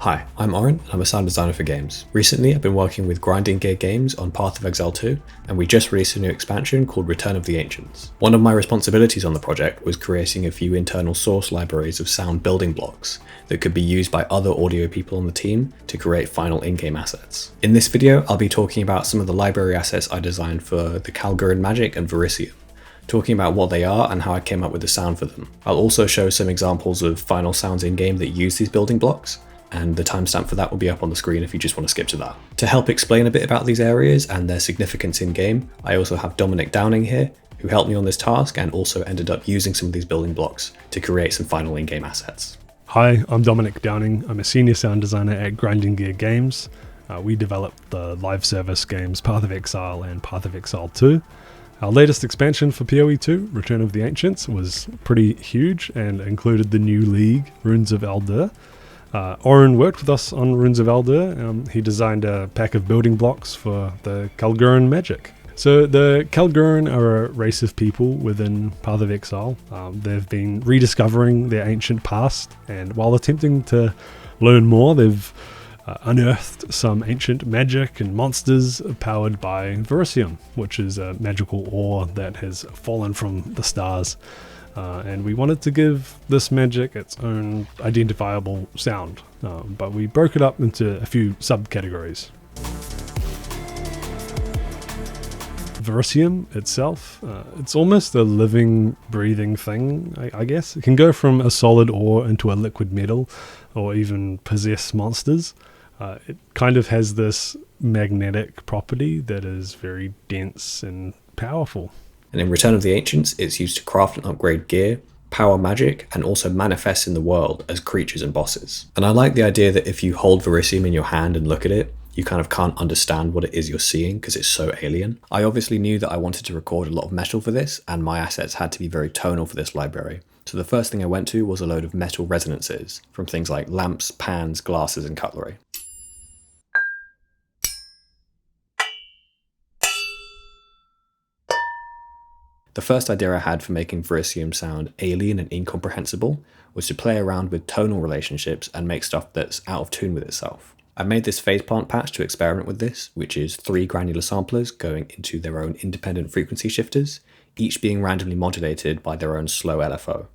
Hi, I'm Oren, and I'm a sound designer for games. Recently, I've been working with Grinding Gear Games on Path of Exile 2, and we just released a new expansion called Return of the Ancients. One of my responsibilities on the project was creating a few internal source libraries of sound building blocks that could be used by other audio people on the team to create final in-game assets. In this video, I'll be talking about some of the library assets I designed for the Kalguuran magic and Verisium, talking about what they are and how I came up with the sound for them. I'll also show some examples of final sounds in-game that use these building blocks, and the timestamp for that will be up on the screen if you just want to skip to that. To help explain a bit about these areas and their significance in-game, I also have Dominic Downing here, who helped me on this task and also ended up using some of these building blocks to create some final in-game assets. Hi, I'm Dominic Downing. I'm a senior sound designer at Grinding Gear Games. We developed the live service games Path of Exile and Path of Exile 2. Our latest expansion for PoE 2, Return of the Ancients, was pretty huge and included the new league, Runes of Eldur. Oren worked with us on Runes of Eldur. He designed a pack of building blocks for the Kalguuran magic. So the Kalguuran are a race of people within Path of Exile. They've been rediscovering their ancient past, and while attempting to learn more, they've unearthed some ancient magic and monsters powered by Verisium, which is a magical ore that has fallen from the stars. And we wanted to give this magic its own identifiable sound, but we broke it up into a few subcategories. Verisium itself, it's almost a living, breathing thing, I guess. It can go from a solid ore into a liquid metal, or even possess monsters. It kind of has this magnetic property that is very dense and powerful. And in Return of the Ancients, it's used to craft and upgrade gear, power magic, and also manifest in the world as creatures and bosses. And I like the idea that if you hold Verisium in your hand and look at it, you kind of can't understand what it is you're seeing because it's so alien. I obviously knew that I wanted to record a lot of metal for this, and my assets had to be very tonal for this library. So the first thing I went to was a load of metal resonances from things like lamps, pans, glasses, and cutlery. The first idea I had for making Verisium sound alien and incomprehensible was to play around with tonal relationships and make stuff that's out of tune with itself. I made this phase plant patch to experiment with this, which is 3 granular samplers going into their own independent frequency shifters, each being randomly modulated by their own slow LFO.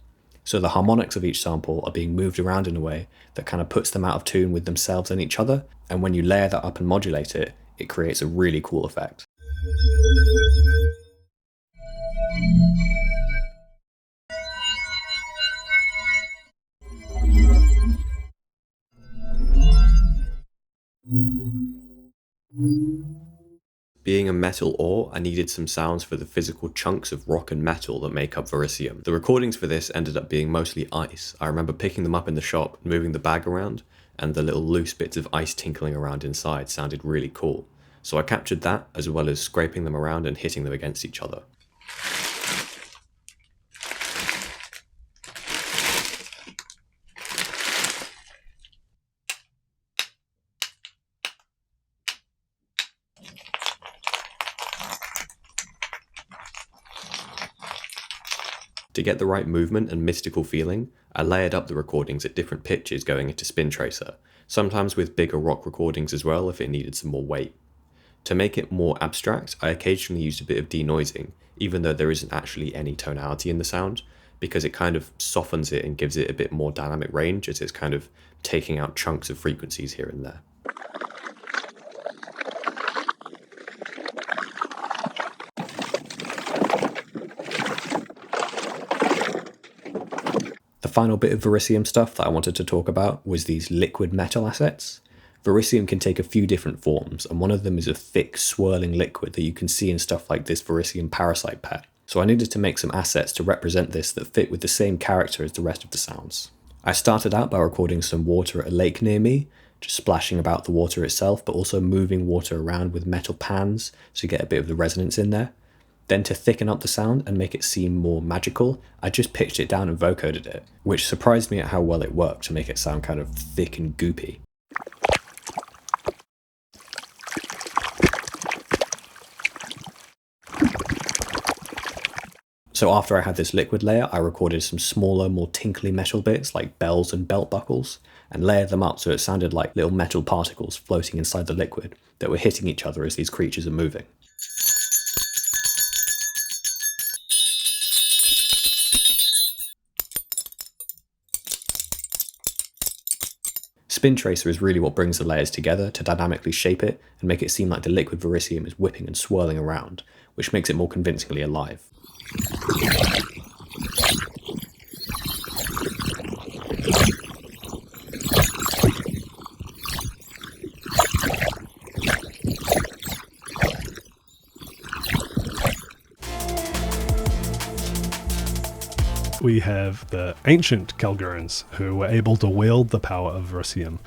So the harmonics of each sample are being moved around in a way that kind of puts them out of tune with themselves and each other, and when you layer that up and modulate it, it creates a really cool effect. Being a metal ore, I needed some sounds for the physical chunks of rock and metal that make up Verisium. The recordings for this ended up being mostly ice. I remember picking them up in the shop, moving the bag around, and the little loose bits of ice tinkling around inside sounded really cool. So I captured that, as well as scraping them around and hitting them against each other. To get the right movement and mystical feeling, I layered up the recordings at different pitches going into Spin Tracer, sometimes with bigger rock recordings as well if it needed some more weight. To make it more abstract, I occasionally used a bit of denoising, even though there isn't actually any tonality in the sound, because it kind of softens it and gives it a bit more dynamic range as it's kind of taking out chunks of frequencies here and there. The final bit of Verisium stuff that I wanted to talk about was these liquid metal assets. Verisium can take a few different forms, and one of them is a thick, swirling liquid that you can see in stuff like this Verisium parasite pet. So I needed to make some assets to represent this that fit with the same character as the rest of the sounds. I started out by recording some water at a lake near me, just splashing about the water itself, but also moving water around with metal pans to get a bit of the resonance in there. Then to thicken up the sound and make it seem more magical, I just pitched it down and vocoded it, which surprised me at how well it worked to make it sound kind of thick and goopy. So after I had this liquid layer, I recorded some smaller, more tinkly metal bits like bells and belt buckles, and layered them up so it sounded like little metal particles floating inside the liquid that were hitting each other as these creatures are moving. Spin Tracer is really what brings the layers together to dynamically shape it and make it seem like the liquid Verisium is whipping and swirling around, which makes it more convincingly alive. We have the ancient Kalguurans, who were able to wield the power of Verisium.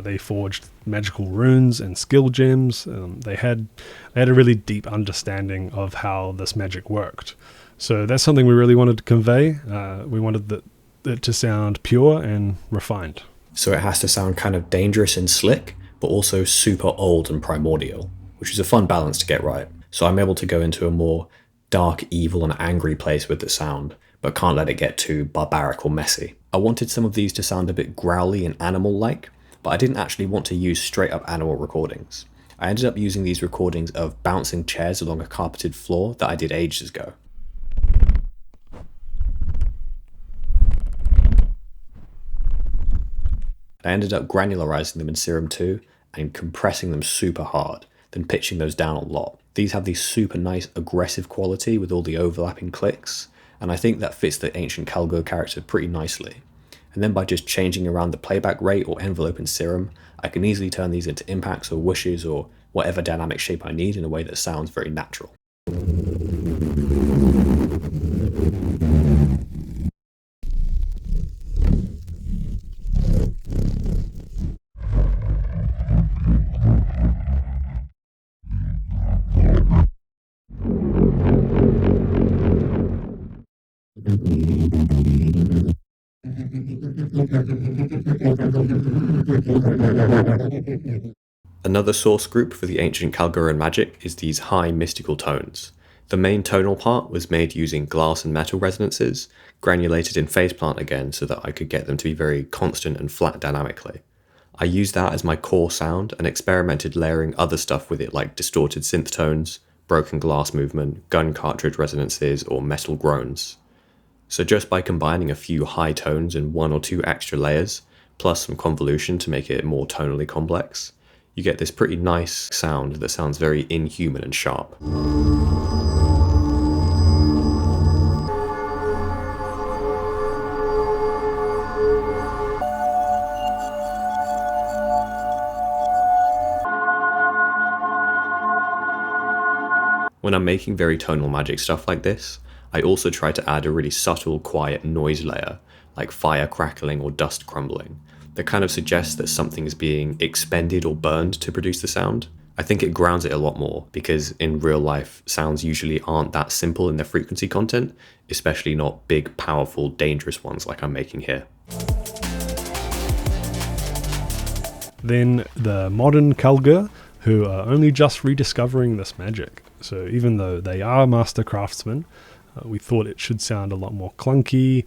They forged magical runes and skill gems. They had a really deep understanding of how this magic worked. So that's something we really wanted to convey. We wanted it to sound pure and refined. So it has to sound kind of dangerous and slick, but also super old and primordial, which is a fun balance to get right. So I'm able to go into a more dark, evil, and angry place with the sound, but can't let it get too barbaric or messy. I wanted some of these to sound a bit growly and animal-like, but I didn't actually want to use straight-up animal recordings. I ended up using these recordings of bouncing chairs along a carpeted floor that I did ages ago. I ended up granularizing them in Serum 2 and compressing them super hard, then pitching those down a lot. These have this super nice aggressive quality with all the overlapping clicks, and I think that fits the ancient Kalguur character pretty nicely. And then by just changing around the playback rate or envelope in Serum, I can easily turn these into impacts or whooshes or whatever dynamic shape I need in a way that sounds very natural. Another source group for the ancient Kalguuran magic is these high mystical tones. The main tonal part was made using glass and metal resonances, granulated in faceplant again so that I could get them to be very constant and flat dynamically. I used that as my core sound and experimented layering other stuff with it like distorted synth tones, broken glass movement, gun cartridge resonances, or metal groans. So just by combining a few high tones and one or two extra layers, plus some convolution to make it more tonally complex, you get this pretty nice sound that sounds very inhuman and sharp. When I'm making very tonal magic stuff like this, I also try to add a really subtle, quiet noise layer, like fire crackling or dust crumbling, that kind of suggests that something is being expended or burned to produce the sound. I think it grounds it a lot more, because in real life, sounds usually aren't that simple in their frequency content, especially not big, powerful, dangerous ones like I'm making here. Then the modern Kalguur, who are only just rediscovering this magic. So even though they are master craftsmen, we thought it should sound a lot more clunky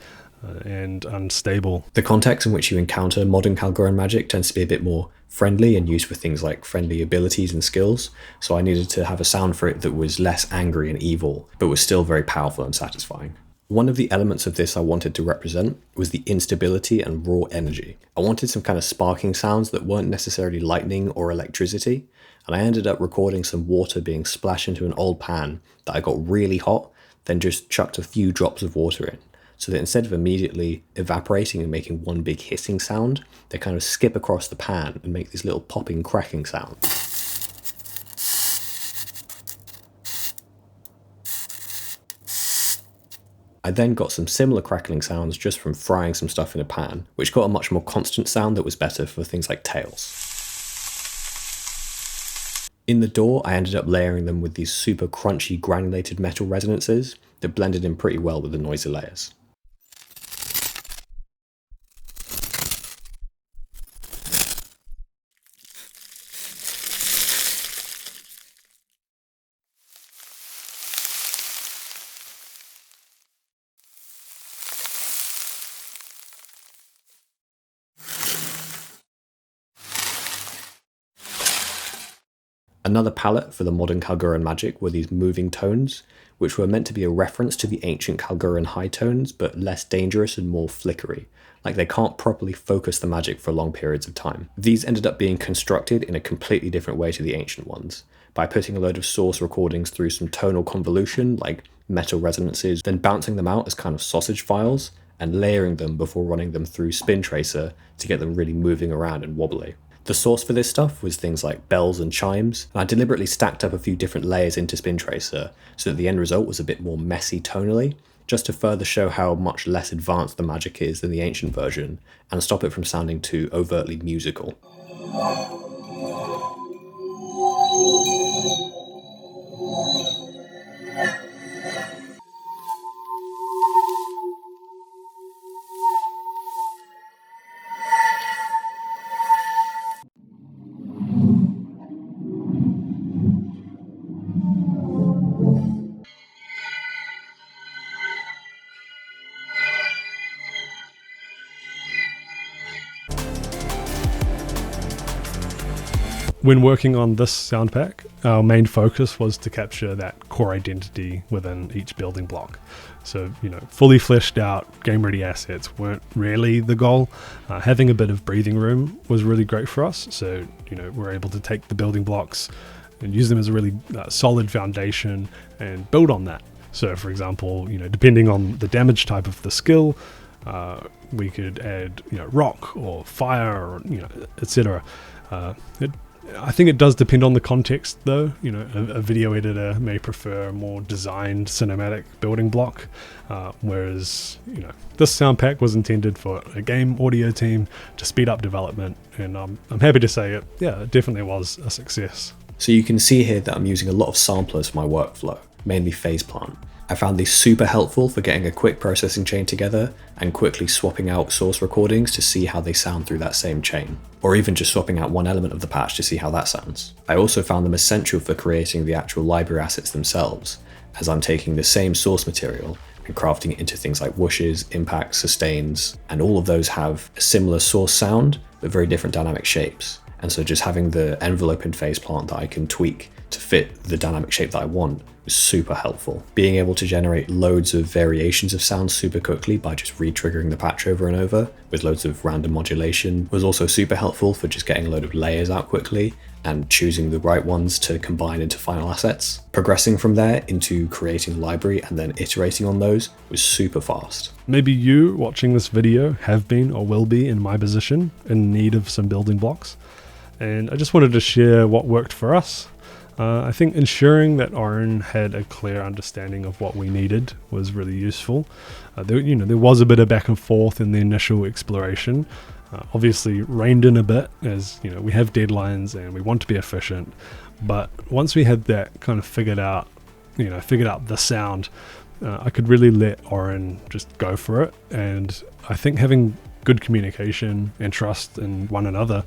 and unstable. The context in which you encounter modern Kalguuran magic tends to be a bit more friendly and used for things like friendly abilities and skills, so I needed to have a sound for it that was less angry and evil, but was still very powerful and satisfying. One of the elements of this I wanted to represent was the instability and raw energy. I wanted some kind of sparking sounds that weren't necessarily lightning or electricity, and I ended up recording some water being splashed into an old pan that I got really hot, then just chucked a few drops of water in, so that instead of immediately evaporating and making one big hissing sound, they kind of skip across the pan and make these little popping, cracking sounds. I then got some similar crackling sounds just from frying some stuff in a pan, which got a much more constant sound that was better for things like tails. In the door, I ended up layering them with these super crunchy granulated metal resonances that blended in pretty well with the noisy layers. Another palette for the modern Kalguuran magic were these moving tones, which were meant to be a reference to the ancient Kalguuran high tones, but less dangerous and more flickery. Like they can't properly focus the magic for long periods of time. These ended up being constructed in a completely different way to the ancient ones, by putting a load of source recordings through some tonal convolution, like metal resonances, then bouncing them out as kind of sausage files, and layering them before running them through Spin Tracer to get them really moving around and wobbly. The source for this stuff was things like bells and chimes, and I deliberately stacked up a few different layers into Spin Tracer so that the end result was a bit more messy tonally, just to further show how much less advanced the magic is than the ancient version, and stop it from sounding too overtly musical. When working on this sound pack, our main focus was to capture that core identity within each building block. So, fully fleshed out, game-ready assets weren't really the goal. Having a bit of breathing room was really great for us. So, we're able to take the building blocks and use them as a really solid foundation and build on that. So, for example, depending on the damage type of the skill, we could add, rock or fire, or, etc. I think it does depend on the context though. A video editor may prefer a more designed cinematic building block, whereas, this sound pack was intended for a game audio team to speed up development, and I'm happy to say it definitely was a success. So you can see here that I'm using a lot of samplers for my workflow, mainly phase plant. I found these super helpful for getting a quick processing chain together and quickly swapping out source recordings to see how they sound through that same chain, or even just swapping out one element of the patch to see how that sounds. I also found them essential for creating the actual library assets themselves, as I'm taking the same source material and crafting it into things like whooshes, impacts, sustains, and all of those have a similar source sound, but very different dynamic shapes. And so just having the envelope in phase plant that I can tweak to fit the dynamic shape that I want was super helpful. Being able to generate loads of variations of sound super quickly by just re-triggering the patch over and over with loads of random modulation was also super helpful for just getting a load of layers out quickly and choosing the right ones to combine into final assets. Progressing from there into creating library and then iterating on those was super fast. Maybe you watching this video have been or will be in my position in need of some building blocks, and I just wanted to share what worked for us. I think ensuring that Oren had a clear understanding of what we needed was really useful. There was a bit of back and forth in the initial exploration. Obviously reined in a bit as we have deadlines and we want to be efficient. But once we had that kind of figured out the sound, I could really let Oren just go for it. And I think having good communication and trust in one another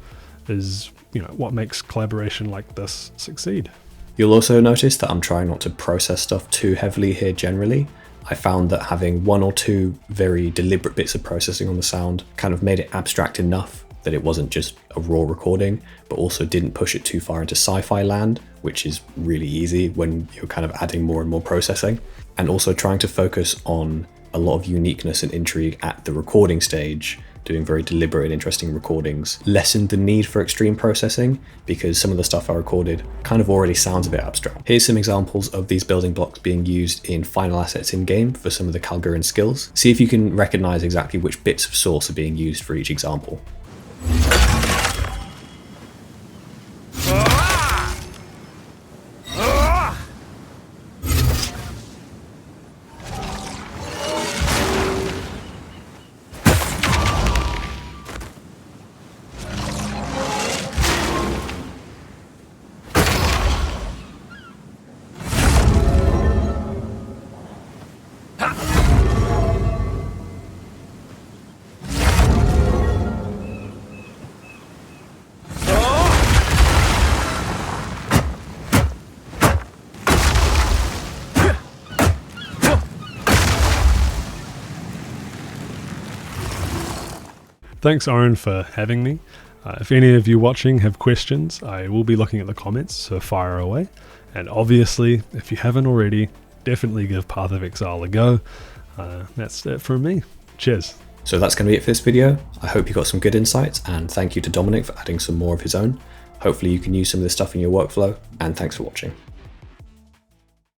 is what makes collaboration like this succeed. You'll also notice that I'm trying not to process stuff too heavily here generally. I found that having one or two very deliberate bits of processing on the sound kind of made it abstract enough that it wasn't just a raw recording, but also didn't push it too far into sci-fi land, which is really easy when you're kind of adding more and more processing. And also trying to focus on a lot of uniqueness and intrigue at the recording stage, doing very deliberate and interesting recordings, lessened the need for extreme processing because some of the stuff I recorded kind of already sounds a bit abstract. Here's some examples of these building blocks being used in final assets in game for some of the Kalguuran skills. See if you can recognize exactly which bits of source are being used for each example. Thanks, Oren, for having me. If any of you watching have questions, I will be looking at the comments, so fire away. And obviously, if you haven't already, definitely give Path of Exile a go. That's it from me. Cheers. So that's going to be it for this video. I hope you got some good insights, and thank you to Dominic for adding some more of his own. Hopefully you can use some of this stuff in your workflow, and thanks for watching.